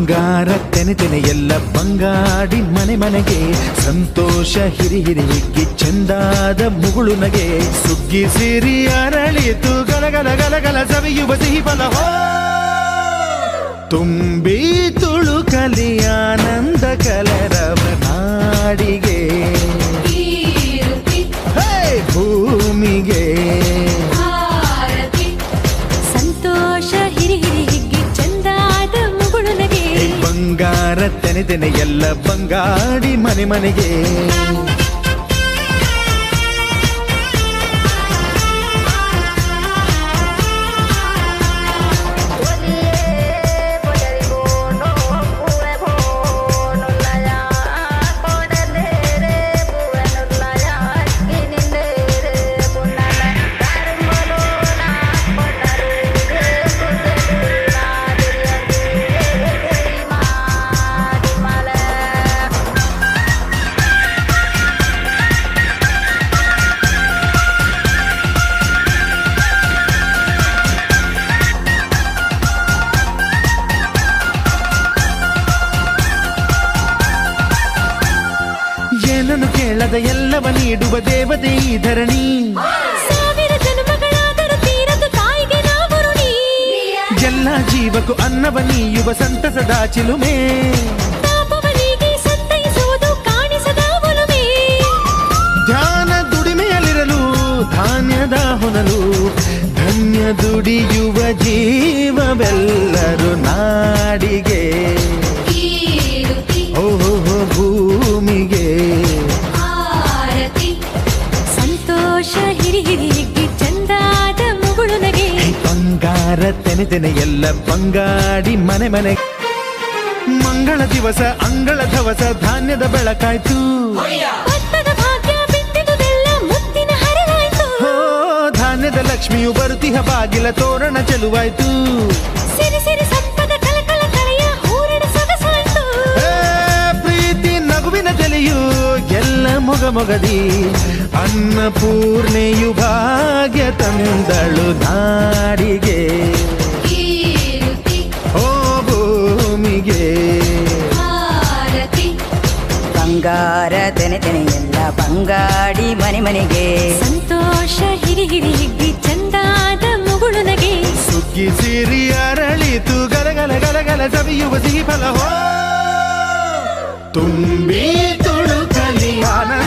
ಬಂಗಾರ ತೆನೆ ತೆನೆ ಎಲ್ಲ ಬಂಗಾಡಿ ಮನೆ ಮನೆಗೆ ಸಂತೋಷ ಹಿರಿ ಹಿರಿ ಹಿಗ್ಗಿ ಚಂದಾದ ಮುಗುಳು ನಗೆ ಸುಗ್ಗಿ ಸಿರಿ ಅರಳಿತು ಗಲಗಲ ಗಲಗಲ ಸವಿಯುವ ಸಿಹಿ ಫಲ ತುಂಬಿ ತುಳುಕಲಿ ಆನಂದ ಕಲರವ ನಾಡಿಗೆ ಭೂಮಿಗೆ ಸಂತೋಷ ಹಿರಿ ಹಿರಿ ಹಿಗ್ಗಿ ಚಂದಾದ ಮುಗುಳು ನಗೆ ಬಂಗಾರ ತೆನೆ ತೆನೆ ಎಲ್ಲ ಬಂಗಾಡಿ ಮನೆ ಮನೆಗೆ ಏನನ್ನು ಕೇಳದ ಎಲ್ಲವ ನೀಡುವ ದೇವತೆ ಈ ಧರಣಿ ಸಾವಿರ ಜನ್ಮಗಳಾದರೂ ತೀರದು ತಾಯಿಗೆ ನಾವು ಋಣಿ ಎಲ್ಲ ಜೀವಕ್ಕೂ ಅನ್ನವ ನೀಯುವ ಸಂತಸದ ಚಿಲುಮೆ ಪಾಪವನಿಗೆ ಸಂತೈಸುವುದು ಕಾಣಿಸದ ಒಲುಮೆ ಧ್ಯಾನ ದುಡಿಮೆಯಲ್ಲಿರಲು ಧಾನ್ಯದ ಹೊನಲು ಧನ್ಯ ದುಡಿಯುವ ಜೀವವೆಲ್ಲರೂ ನಾಡಿಗೆ ಓಹೋ ಭೂಮಿಗೆ ಸಂತೋಷ ಹಿರಿ ಹಿರಿ ಹಿಗ್ಗಿ ಚಂದಾದ ಮುಗುಳು ನಗೆ ಬಂಗಾರ ತೆನೆ ತೆನೆ ಎಲ್ಲ ಬಂಗಾಡಿ ಮನೆ ಮನೆ ಮಂಗಳ ದಿವಸ ಅಂಗಳ ಧವಸ ಧಾನ್ಯದ ಬೆಳಕಾಯ್ತು ಭತ್ತದ ಭಾಗ್ಯ ಬಿತ್ತಿದುದೆಲ್ಲ ಮುತ್ತಿನ ಹರವಾಯ್ತು ಧಾನ್ಯದ ಲಕ್ಷ್ಮಿಯು ಬರುತಿಹ ಬಾಗಿಲ ತೋರಣ ಚೆಲುವಾಯ್ತು ಸಿರಿ ಸಿರಿ ಸಂಪದ ಕಲಕಲ ಕಳೆಯ ಹೂರಣ ಸೊಗಸಾಯ್ತು ಪ್ರೀತಿ ನಗುವಿನ ತಲೆಯು ಎಲ್ಲ ಮೊಗ ಮೊಗದಿ ಅನ್ನಪೂರ್ಣೆಯು ಭಾಗ್ಯ ತಂದಳು ನಾಡಿಗೆ ಓ ಭೂಮಿಗೆ ಬಂಗಾರ ತೆನೆ ತೆನೆ ಎಲ್ಲ ಬಂಗಾಡಿ ಮನೆ ಮನೆಗೆ ಸಂತೋಷ ಹಿರಿ ಹಿರಿ ಹಿಗ್ಗಿ ಚಂದಾದ ಮುಗುಳು ನಗೆ ಸುಗ್ಗಿ ಸಿರಿ ಅರಳಿತು ಗಲಗಲ ಗಲಗಲ ಸವಿಯುವ ಸಿಹಿ ಫಲ ತುಂಬಿ ತುಳುಕಲಿ ಆನಂದ